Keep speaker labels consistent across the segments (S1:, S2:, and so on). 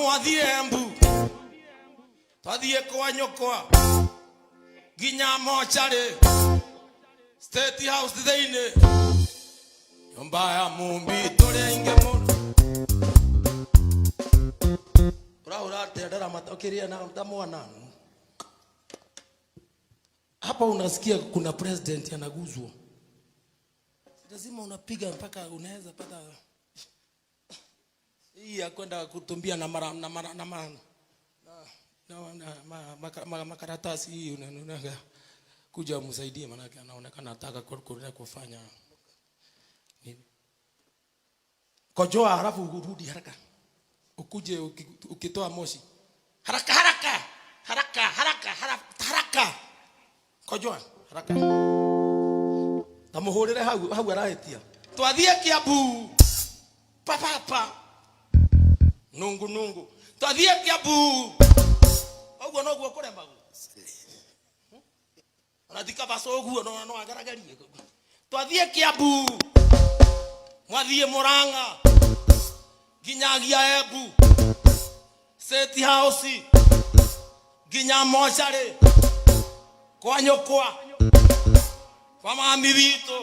S1: mwathie Embu twathie kwa nyokwa ginya mochari State House thiine nyumba ya mumbi turi inge mundu ura tendera matokiria na mtamwana hapa. Unasikia kuna president anaguzwa, lazima unapiga mpaka unaweza pata hii ya kwenda kutumbia na makaratasi hii unaona kuja msaidie, maana anaonekana anataka kufanya nini. Kojoa halafu urudi haraka, ukuje ukitoa moshi haraka haraka haraka haraka haraka, kojoa haraka tamuhurire hau arahetia twathie Kiambu papa nungu twathie Kiambu oguo noguo kurema anathika baso oguo no agaragarie twathie Kiambu mwathie Murang'a ginyagia Embu State House ginya mochari kwa nyokwa kwa mami witũ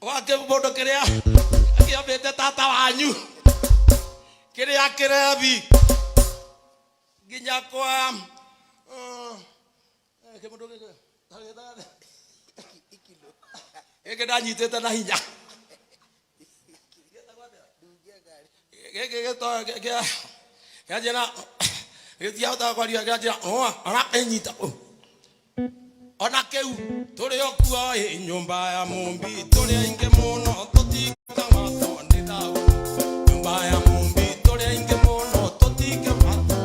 S1: wake bodo kiria akiambete tata wanyu kiria kirebi ginya kwa kemodo geke ikilo ege danyitete na hinya geke to ya jena ya ta kwa ria ya ona enyita ona keu turi okua nyumba ya mumbi turi inge muno tutika mato ndithau nyumba ya mumbi turi inge muno tutika mato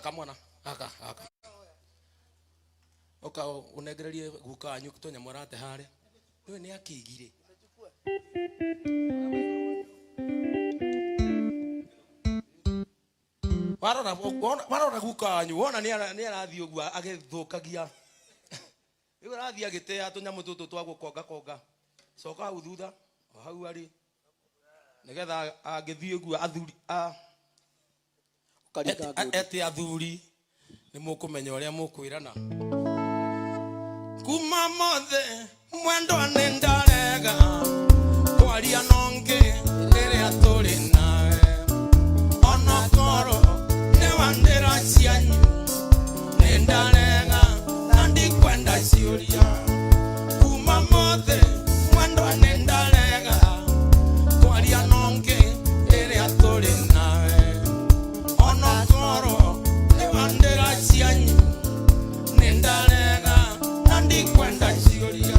S1: kamwana gaka oka unegererie guka anyu kutonya morate hare niwe ni akigire warora guka anyu wona ni arathii ogua agithukagia iwe arathii agitea tunyamu tutu twa gukonga coka hau thutha hau ari nigetha agithii ogua athuri ete athuri ni mukumenya uria mukwirana kuma mothe mwendo nendarega kwaria nonge riria turi nawe ona koro ne wandera cianyu nendarega nandi kwenda ciuria kuma mothe mwendo nendarega kwaria nonge riria turi nawe ona koro ne wandera cianyu nendarega nandi kwenda ciuria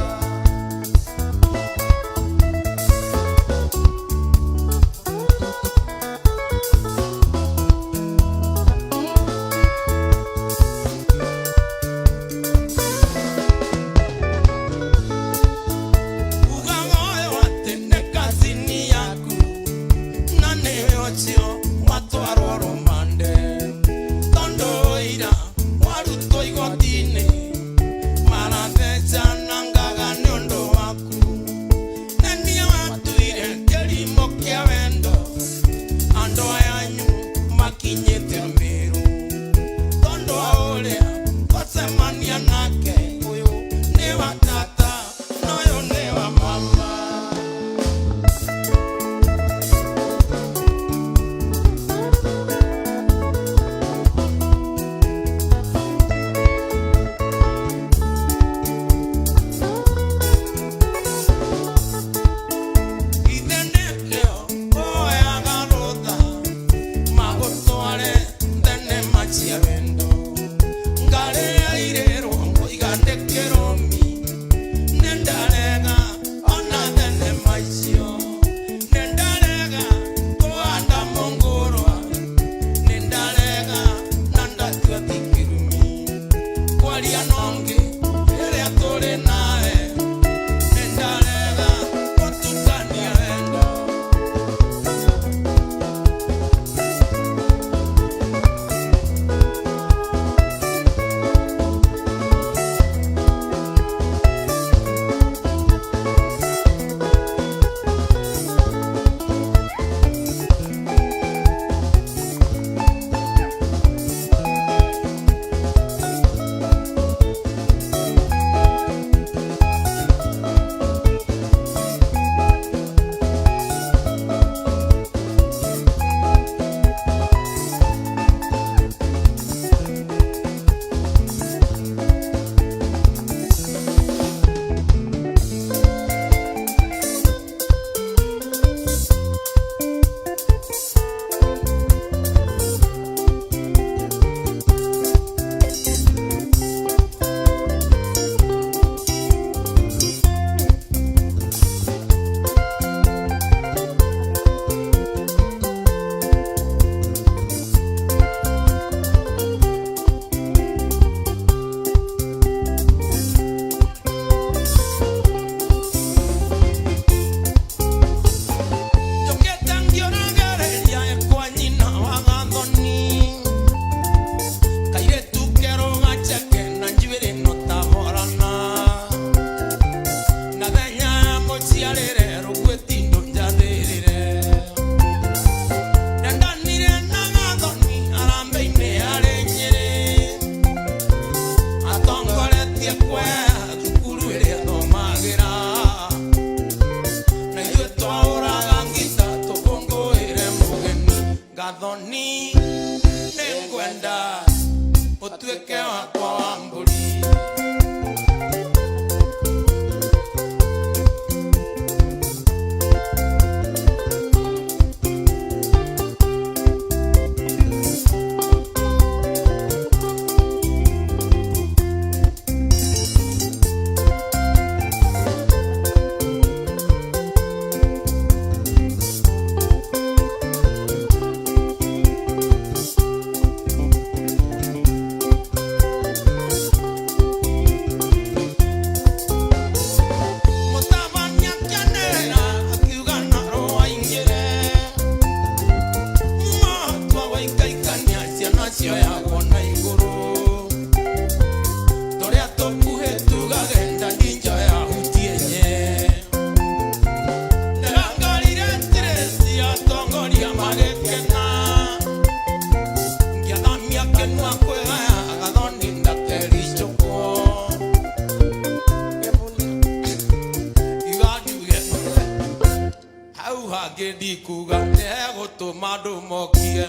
S1: ndikuga negutuma andu mokie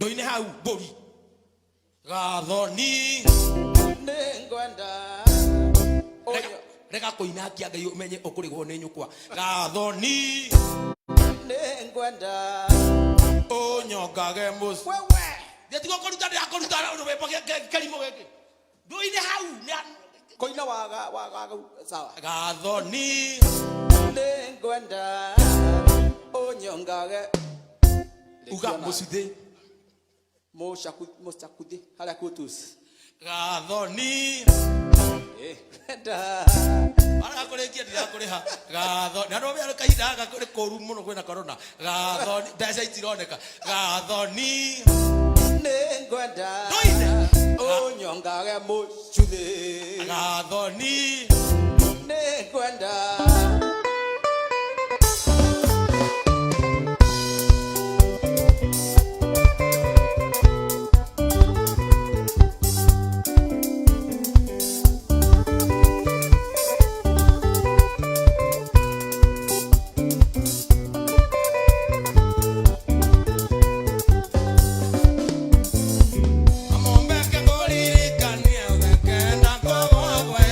S1: Doine hau bori gathoni
S2: nengwenda
S1: rega koina kia ngai umenye ukurigwo ni nyukwa gathoni
S2: nengwenda
S1: onyongage mus
S2: wewe
S1: ndetigo koruta ndo wepoke kelimo geke doine hau
S2: koina waga sawa
S1: gathoni
S2: nengwenda onyongage
S1: uga musuthe
S2: Moshakudi hala kutus
S1: gathoni
S2: enda
S1: ara kurekia ndira kuriha gatho na no bia kahinda gakuri koru muno kwina corona gathoni mbeca itironeka gathoni
S2: nengwenda onyongage muchuthe
S1: gathoni
S2: nengwenda
S1: amombe ke ngori kania ukenda kogwe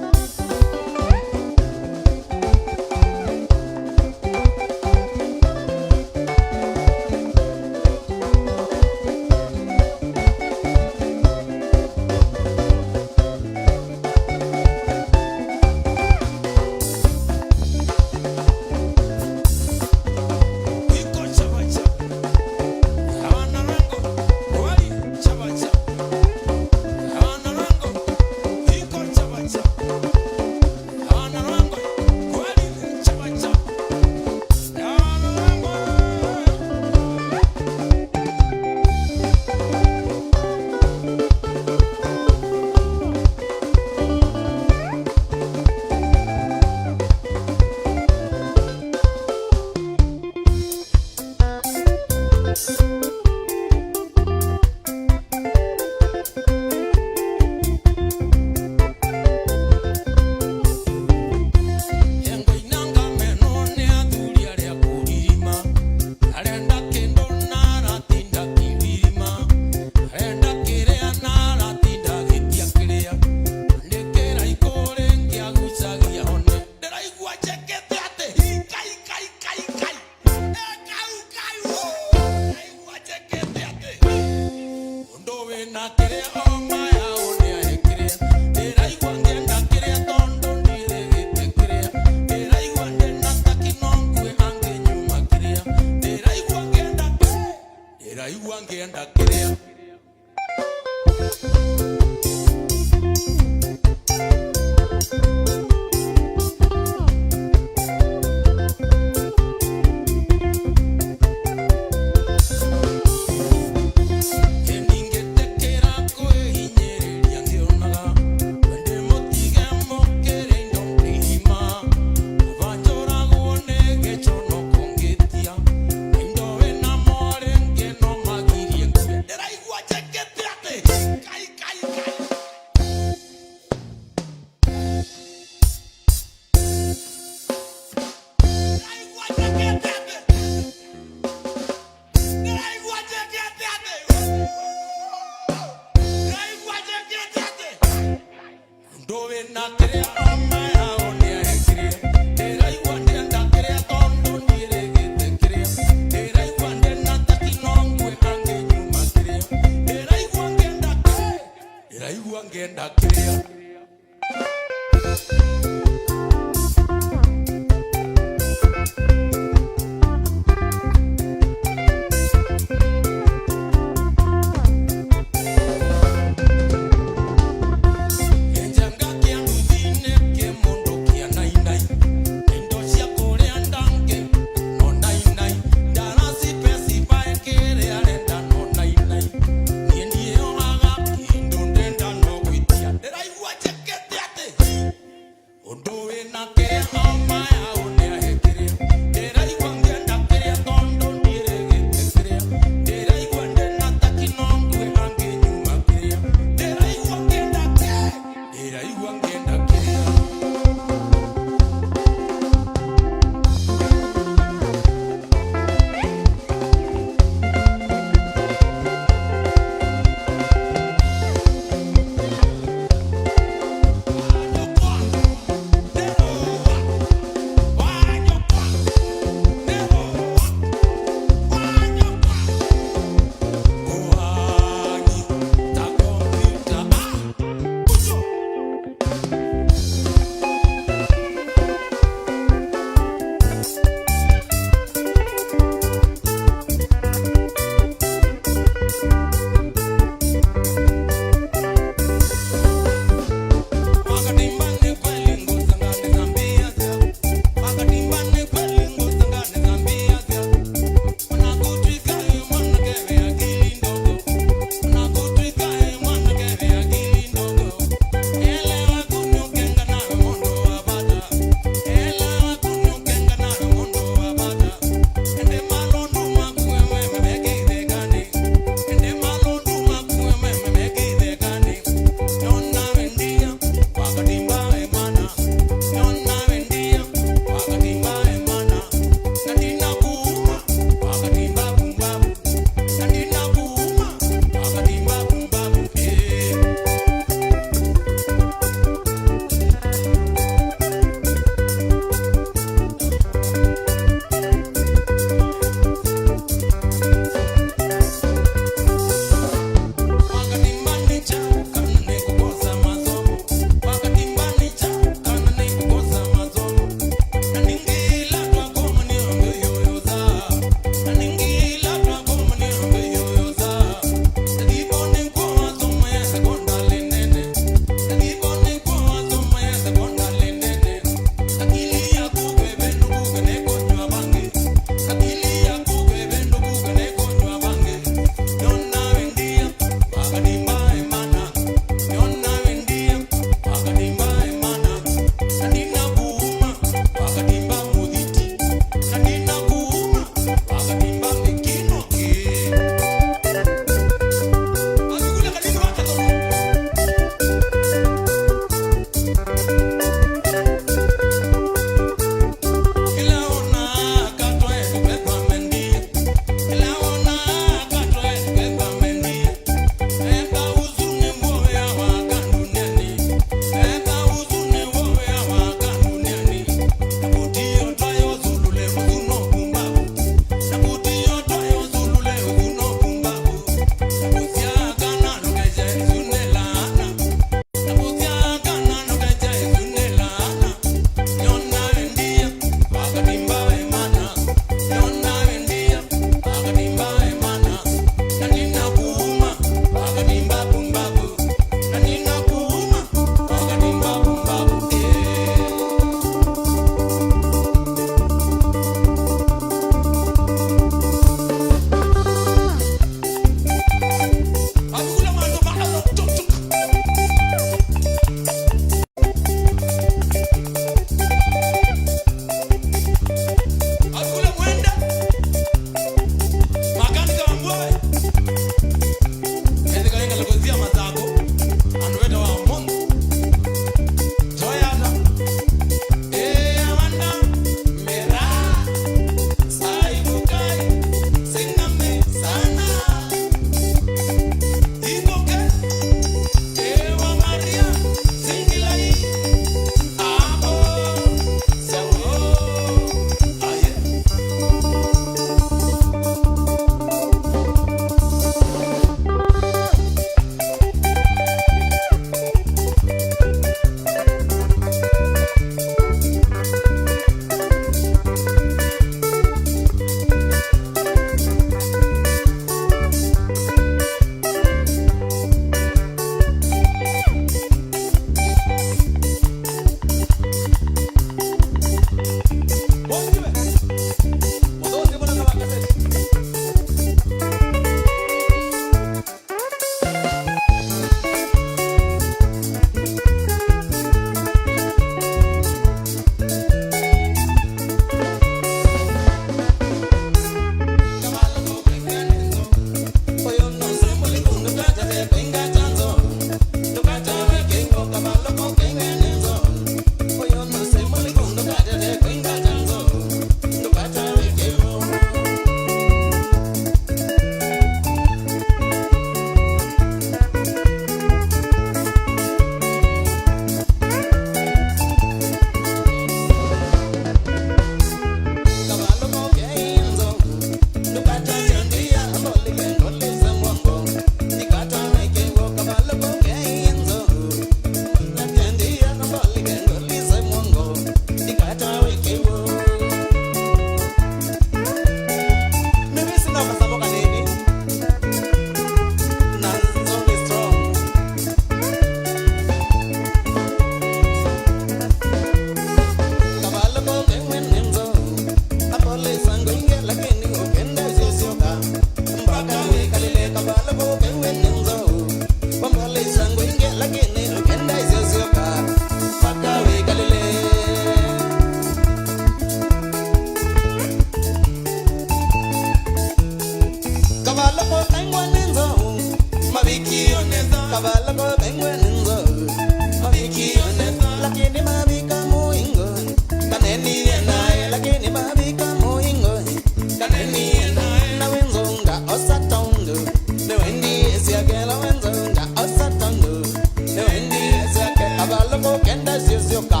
S2: chenda zioka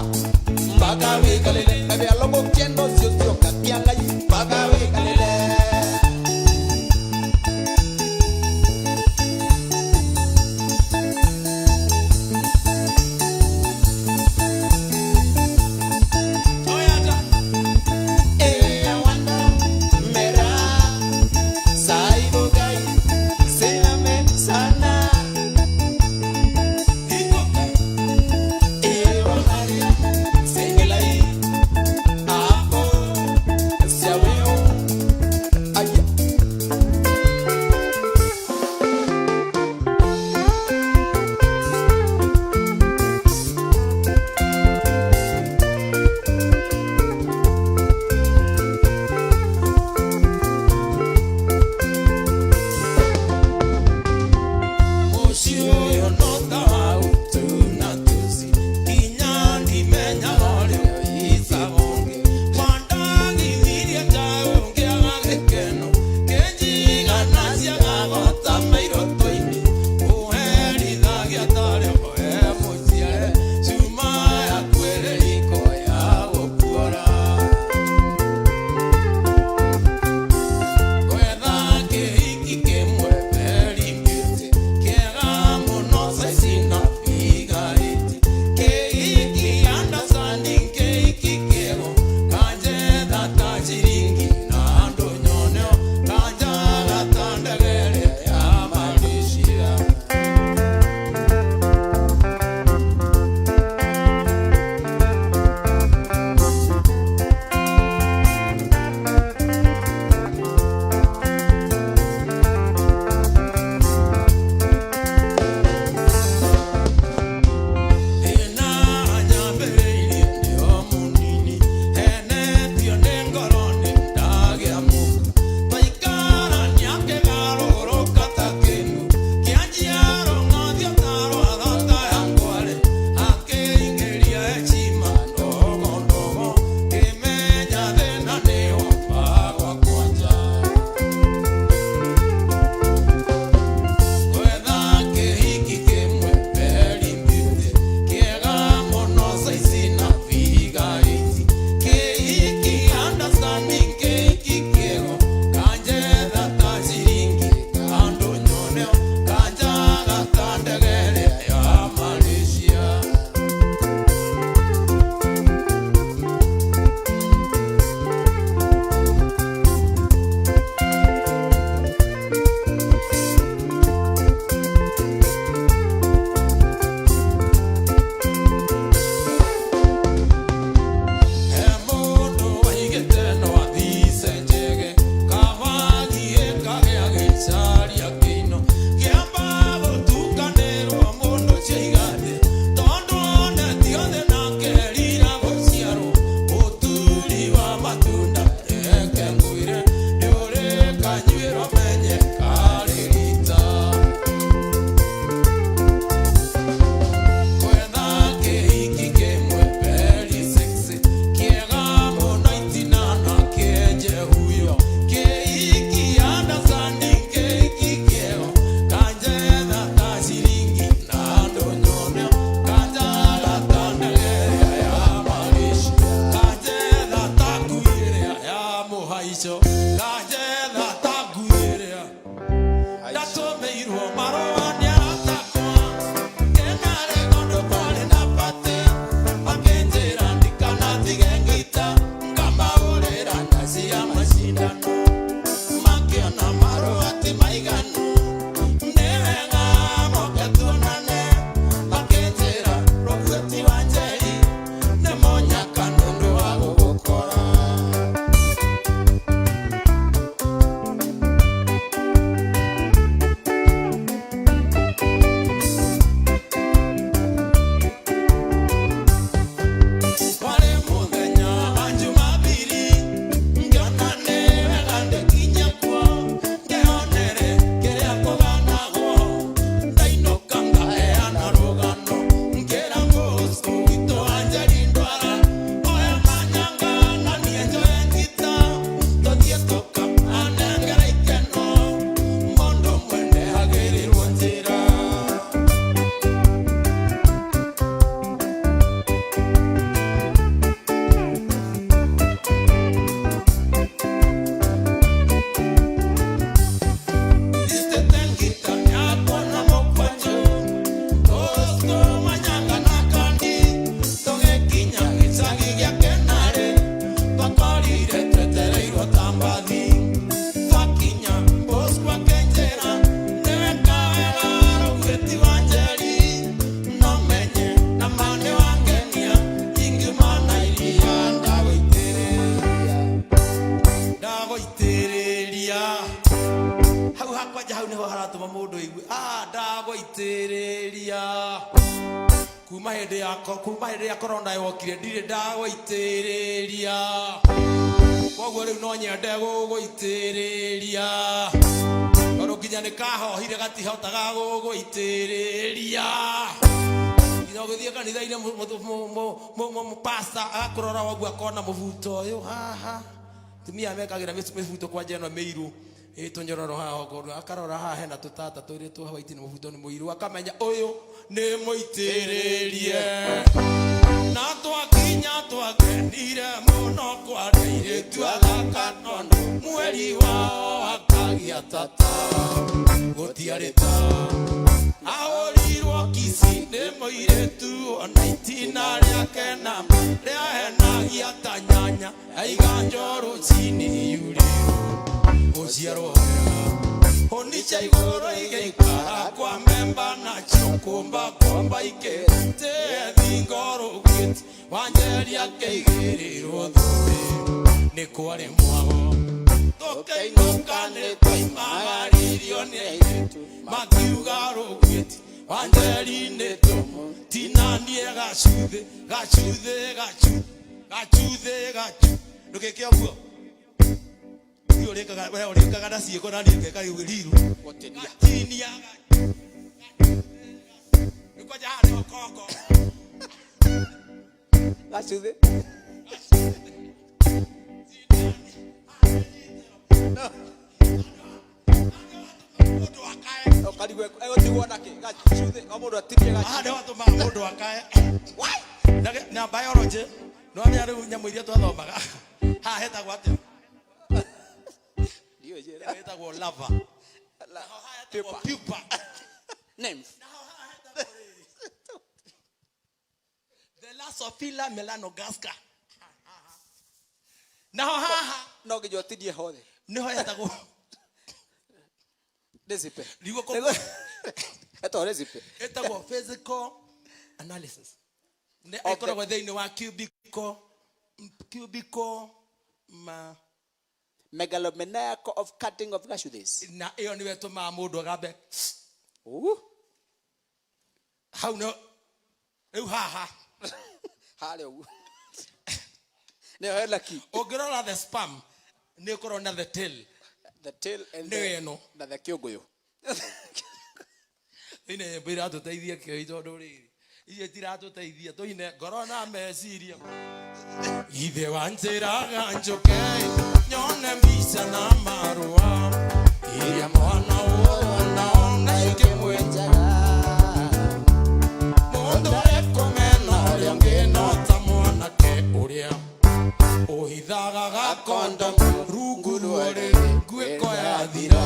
S2: Baga we kalele Baby alogo chendo zioka Kianga yi baga we kalele
S1: Apo gũitĩrĩria kuma hĩndĩ ya korona yokire ndirĩ ndagũitĩrĩria koguo rĩu no nyende gũgũitĩrĩria tondũ nginya nĩkahohire gatihotaga gũgũitĩrĩria nginya gũthiĩ kanitha-inĩ pastor agakũrora woguo akona mũbuto ũyũ haha tumia mekagĩra mĩbuto kwa njeno mĩirũ tũnyororo haha ũkorwo akarora haha hena tũtata tũrĩ tũhawaiti nĩ mũbuto nĩ mũirũ akamenya ũyũ nĩ mũitĩrĩrie na twakinya twakenire mũno kwa airĩtu athaka tondũ mweri wao akagĩa tata gũtiarĩ ta ahũrirwo kici nĩ mũirĩtu ona itina rĩake na rĩahenagia ta nyanya aiga njoro chini yuriũ gũciarwo honi cia igũrũ igĩikara kwa memba nacio kũmba ikĩte thingo rũgĩti wanjeria kĩigĩrĩrwo thũmbĩ nĩ kwarĩ mwago tũkĩinũka nĩ twaimagaririo nĩ airĩtu makiuga rũgĩti wanjeri nĩ tũmũtinanie gacuthĩ ndũgĩke ũguo ũrĩkaga na ciĩko na niĩ ngeka riru gũtinia nĩkwaja haha nĩho koko
S2: gacuthĩ ũkarigwo egũtigwo nakĩ gacuthĩ o mũndũ atirie gacuthĩ
S1: haha nĩho atũmaga mũndũ akae na biology no amenya rĩu nyamũ iria twathomaga haha hetagwo atĩa hetagwo lava pupa
S2: nymph
S1: Thalassophila melanogaster naho haha
S2: no nginya ũtirie hothe
S1: nĩho hetagwo
S2: recipe
S1: hetagwo recipe hetagwo physical analysis nĩ ĩkoragwo thĩinĩ wa cubicle
S2: megalomaniacal of cutting of gacuthis
S1: na ĩyo nĩwe tũmaga mũndũ agambe hau no rĩu haha
S2: harĩa ũguo nĩyo hena ki
S1: ũngĩrora the sperm nĩ ũkorwo na the tail
S2: and the kĩũngũyũ
S1: ine mbira tũteithie kĩoi tondũ rĩrĩ icio tiratũteithia tũine ngoro na meciria ithe wa njĩraga njũke nyone mbica na marũa iria mwana wona ona ingĩmwenjaga mũndũ ekũmena ũrĩa ngĩnota mwanake ũrĩa ũhithaga gakondomu rungu rũrĩ nguĩko yathira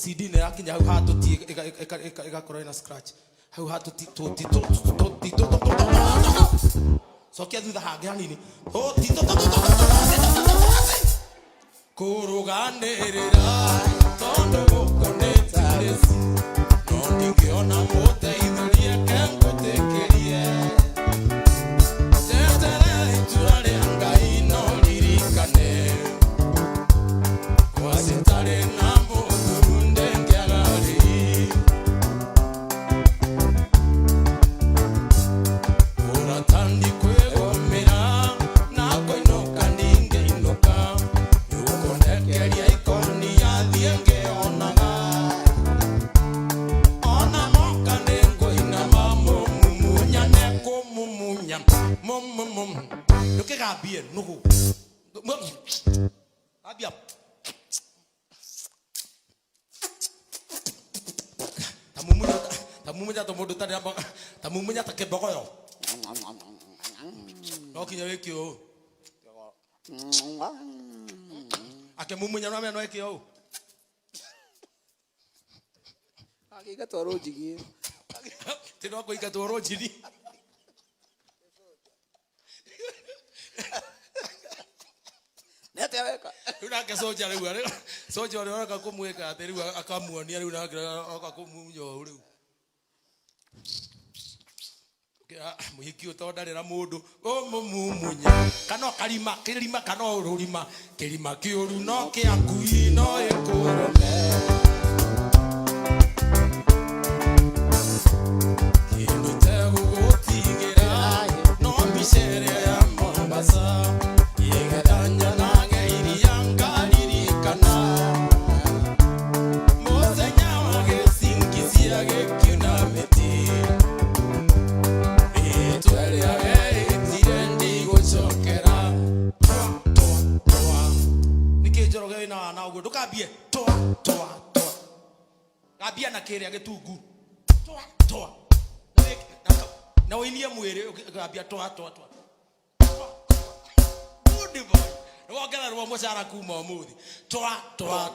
S1: CD nĩ yakinya hau hatuti ĩgakorwo ĩna scratch hau hatuti cokia thutha hange hanini kũrũganĩrĩra tondũ gũkũ nĩ tirĩci no ndingĩona mũteithũrie kengũtĩkĩrie tetere itua rĩa Ngai no ririkane kwa citarĩ na mũthuru ndengĩaga rĩi ũratani kwĩgũmĩra na kũinũka ndingĩinũka nĩũkũndekeria ikoni yathiĩ ngĩonaga ona moka nĩ ngũinama mũmumunya nekũmumunya ndũkĩgambie nũgũ ambia tamumunya to mũndũ tamumunya ta kĩmbogoyo no kinya wĩkĩ ũũ akĩmumunya no amenya no wĩkĩ ũũ
S2: agĩgatwarwo njigi
S1: ti no kũingatwarwo njini
S2: nĩatĩa weka
S1: rĩu nake soja rĩu soja ũrĩa ũreka kũmwĩka atĩ rĩu akamuonia rĩu nake oka kũmunya ũũ rĩu muhiki utondarira mundu mumunya kana karima kirima kana ururima kirima kiuru no kiakui no ikurome kinutego gotigira no misere ya Mombasa yegatanya nange irianga lirikana mozenya wage singizia gekuna meti na ugo ndukambie toa gambia na kiria gitungu toa na winie mwiri gambia toa good boy wongera rwo mucara kuma umuthi toa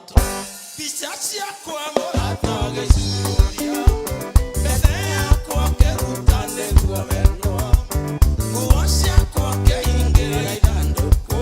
S1: picha ciakwa murata giciuria mbere yakwa kerutane guomenwa nguo ciakwa keingira ithanduku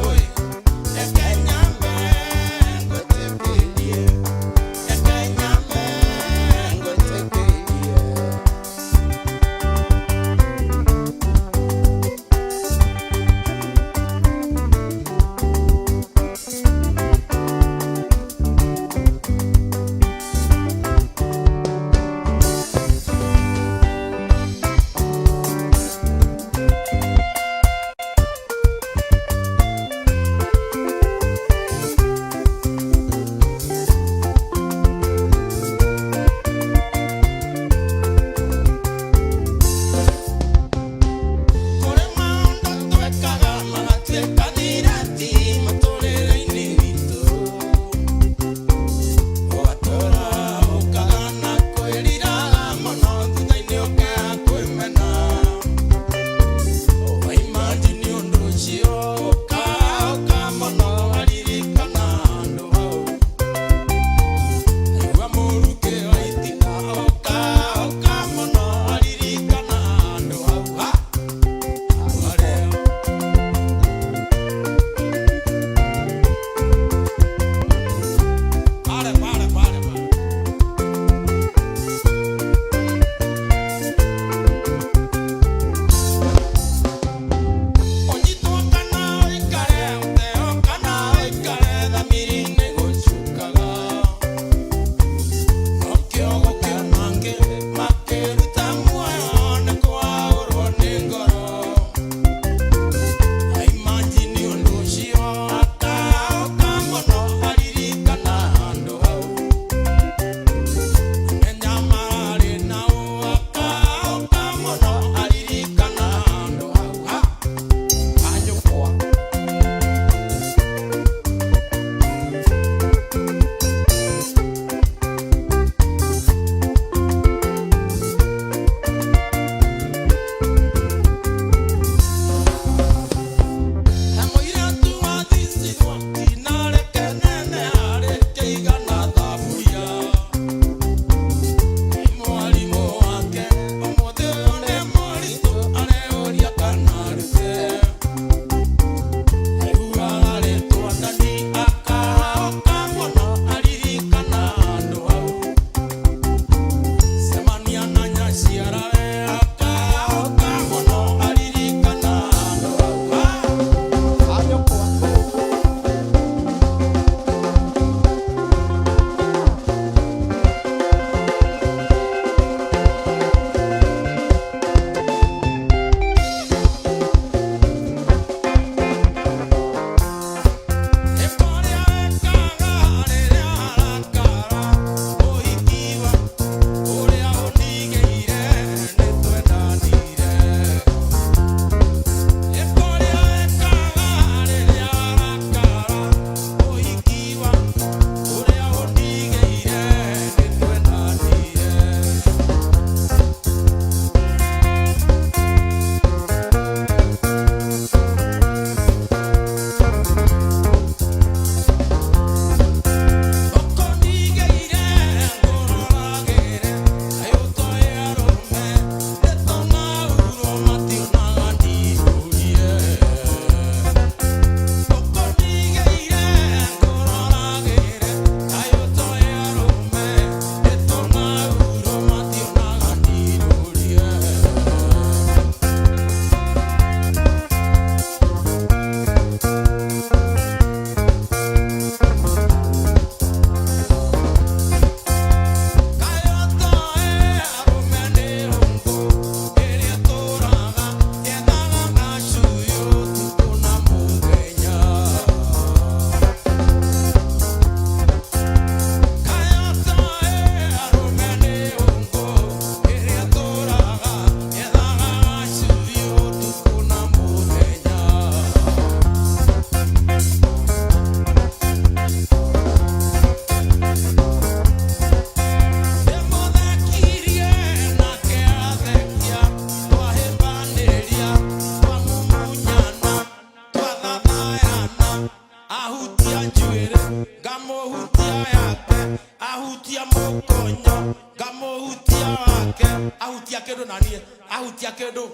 S1: njuĩrĩ ngamuhutia yake ahutia mũkonyo ngamuhutia wake ahutia kĩndũ nanie ahutia kĩndũ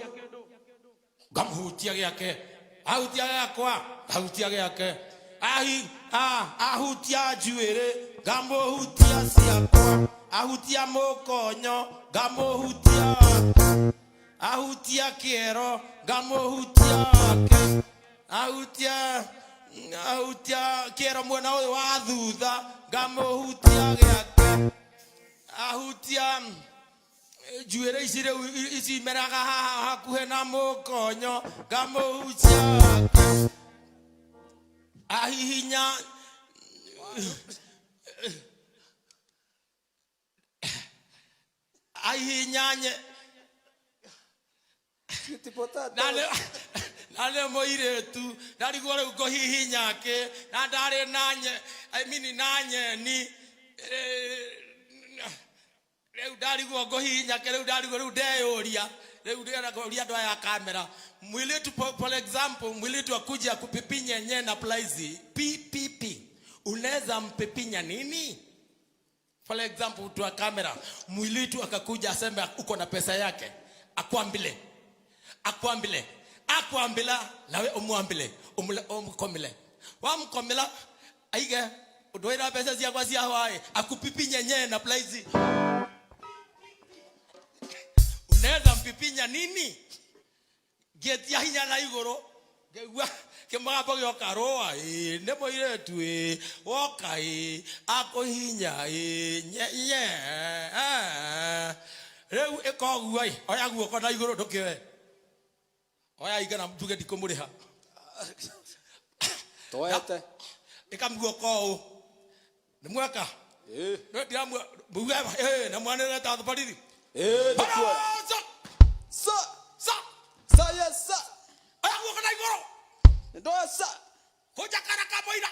S1: ngamuhutia gĩake ahutia gĩakwa ahutia gĩake ahutia njuĩrĩ ngamuhutia ciakwa ahutia mũkonyo ngamuhutia wake ahutia kĩero ngamuhutia wake ahutia kĩero mwena ũyũ wa thutha ngamuhutia gĩake ahutia njuĩrĩ ici rĩu icimeraga haha hakuhĩ na mũkonyo ngamuhutia wake ahihinya ahihinyanye nane mũirĩtu ndarigwo rĩu ngũhihinyake na ndarĩ nanye nanyeni rĩu ndarigwo ngũhihinyake rĩu ndarigwo rĩu ndeyũria rĩu ndĩragoria andũ aya kamera mwilitu for example mwilitu akuja kupipinya nye na plaizi PPP unaweza mpipinya nini? For example tu kamera mwilitu akakuja aseme uko na pesa yake akwambile nawe umwambile umkomile wamkomila aige udoira pesa ziakwa cia hawaii akupipinya nye na plaizi unaweza mpipinya nini? Geti ya hinya na igoro gewa kemaba gyoka roa ne moiretu woka ako hinya nye reu ekogua oya guoko na igoro ndukiwe oya igana mtuge ndikumuriha
S2: toete
S1: ikamguoko ni mwaka no ndiamu buga na mwana ta baridi
S2: sa yes sa
S1: oya guoko na igoro
S2: ndo sa
S1: koja kana kaboira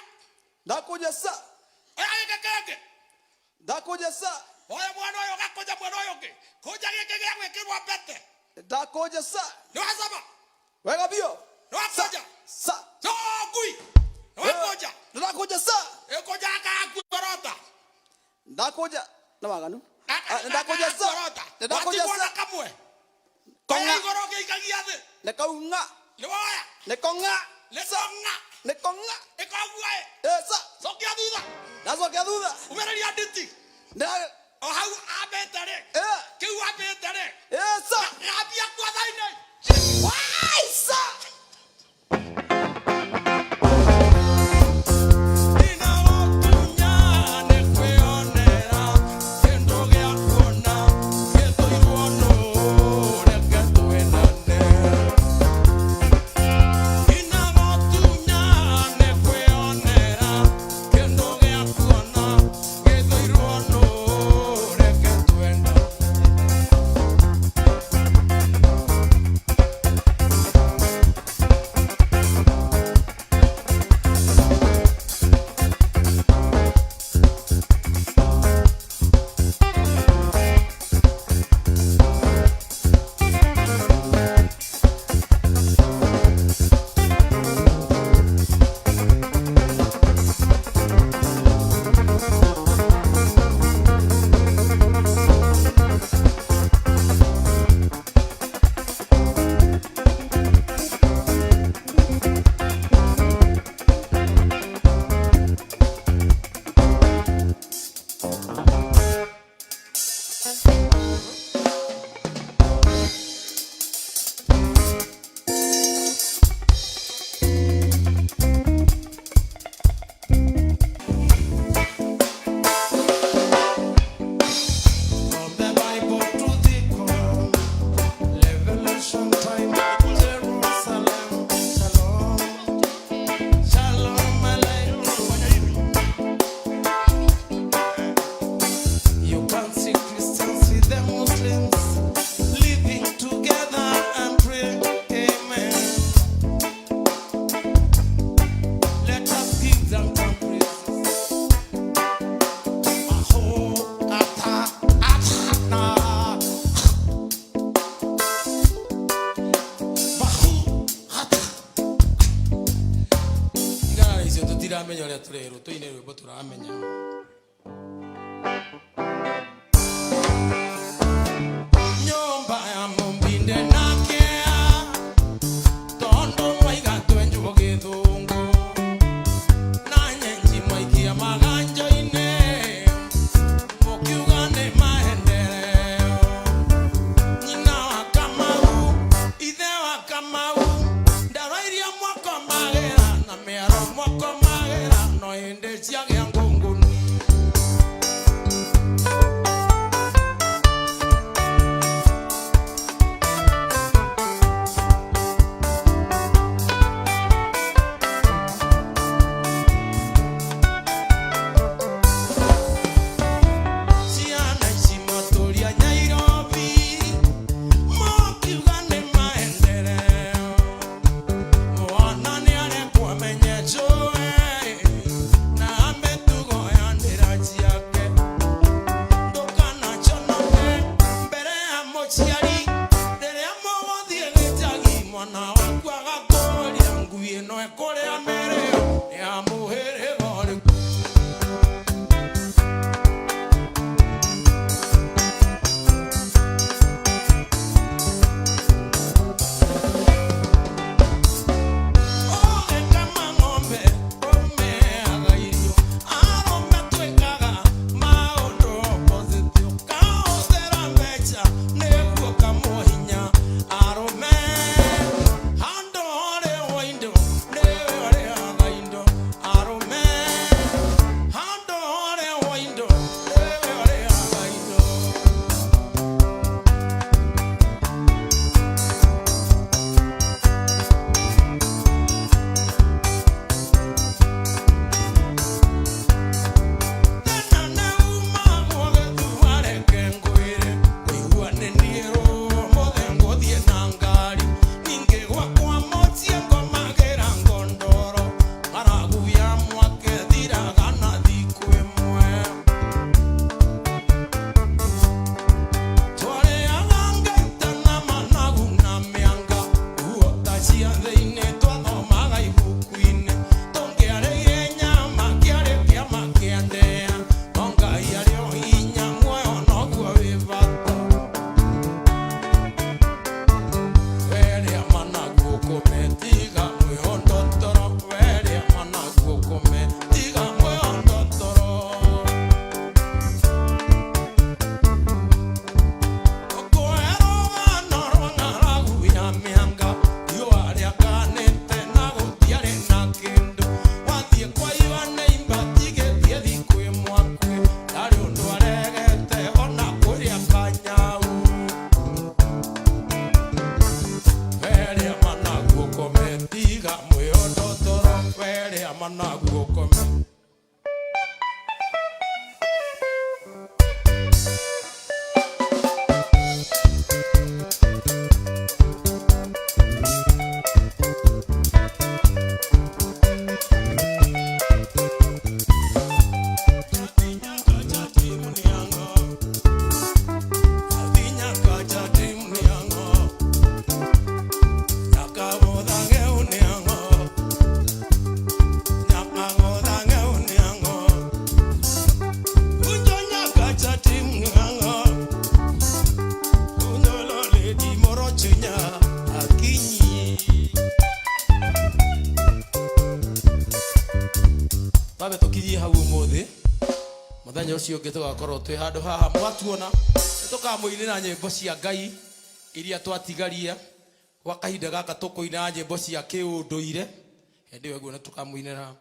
S2: ndakuja sa
S1: oya gekeke
S2: ndakuja sa
S1: oya mwana oyo gakoja mwana oyo ke koja geke gwekirwa pete
S2: ndakuja sa
S1: no hasaba
S2: wega bio
S1: no koja
S2: sa
S1: no gui no koja
S2: ndakuja sa
S1: koja ka kurota
S2: ndakuja na maganu
S1: ndakuja sa ndakuja sa kamwe konga igoroke ikagiathe
S2: ne kaunga
S1: ne waya
S2: ne konga
S1: ekagua
S2: esa
S1: sokia duda
S2: nazokia duda
S1: umereria nditi
S2: na
S1: o hau abetare kiu abetare
S2: esa
S1: ngabia kwa thaine
S2: waisa
S1: igero tuine rwimbo turamenya nyumba ya mumbinde nake tondo mwaiga twenjugo githungu na nyenji mwaikia maganjo ine mukiuga ni maendeleo nyina wa Kamau ithe wa Kamau ndarairia mwako magera na miaro mwako magera no inde ciagia ngunguni muthenya ucio ungi tugakorwo twi handu haha mwatuona tukamuinira nyimbo cia Ngai iria twatigaria gwa kahinda gaka tukuina nyimbo cia kiunduire hindi yo guo tukamuinira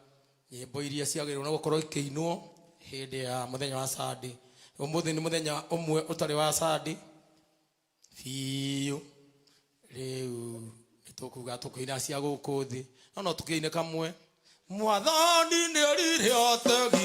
S1: nyimbo iria ciagirwo na gukorwo ikiinwo hindi ya muthenya wa Sunday umuthi ni muthenya umwe utari wa Sunday fiu riu nitukuga tukuina cia guku thi no tukiine kamwe mwathani ni rire otegi